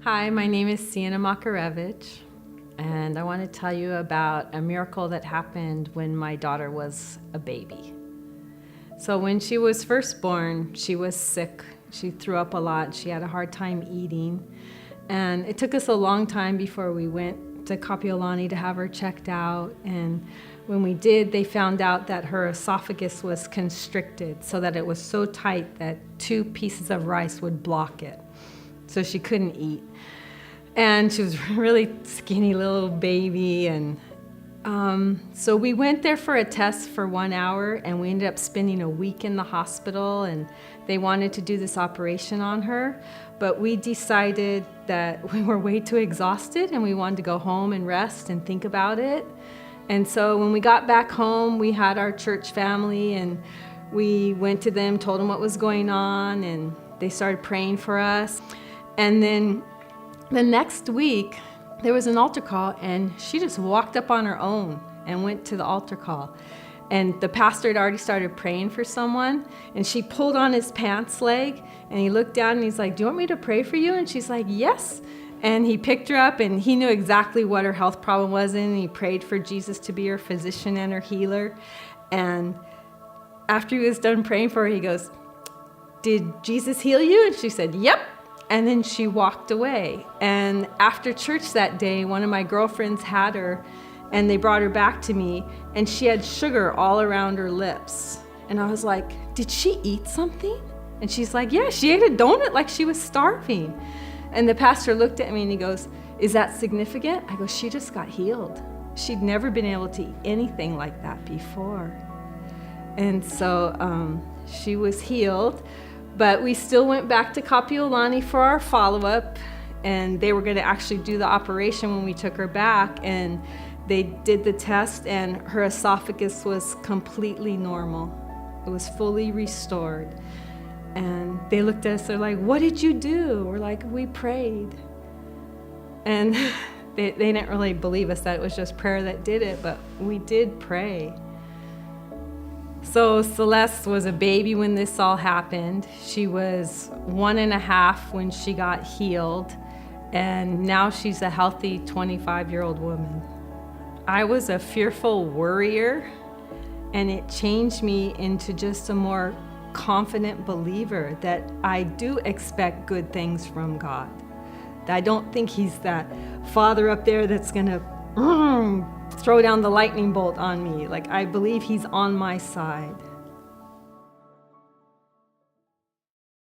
Hi, my name is Sienna Makarewicz, and I want to tell you about a miracle that happened when my daughter was a baby. So when she was first born, she was sick. She threw up a lot. She had a hard time eating. And it took us a long time before we went to Kapiolani to have her checked out. And when we did, they found out that her esophagus was constricted so that it was so tight that 2 pieces of rice would block it. So she couldn't eat. And she was a really skinny little baby. And so we went there for a test for 1 hour, and we ended up spending a week in the hospital, and they wanted to do this operation on her. But we decided that we were way too exhausted and we wanted to go home and rest and think about it. And so when we got back home, we had our church family, and we went to them, told them what was going on, and they started praying for us. And then the next week, there was an altar call, and she just walked up on her own and went to the altar call. And the pastor had already started praying for someone, and she pulled on his pants leg, and he looked down and he's like, "Do you want me to pray for you?" And she's like, "Yes." And he picked her up, and he knew exactly what her health problem was, and he prayed for Jesus to be her physician and her healer. And after he was done praying for her, he goes, "Did Jesus heal you?" And she said, "Yep." And then she walked away. And after church that day, one of my girlfriends had her, and they brought her back to me, and she had sugar all around her lips. And I was like, "Did she eat something?" And she's like, "Yeah, she ate a donut like she was starving." And the pastor looked at me and he goes, "Is that significant?" I go, "She just got healed. She'd never been able to eat anything like that before." And so she was healed. But we still went back to Kapiolani for our follow-up, and they were going to actually do the operation when we took her back, and they did the test, and her esophagus was completely normal. It was fully restored. And they looked at us, they're like, "What did you do?" We're like, "We prayed." And they didn't really believe us that it was just prayer that did it, but we did pray. So Celeste was a baby when this all happened. She was 1.5 when she got healed, and now she's a healthy 25-year-old woman. I was a fearful worrier, and it changed me into just a more confident believer that I do expect good things from God. I don't think he's that father up there that's gonna throw down the lightning bolt on me. Like, I believe he's on my side.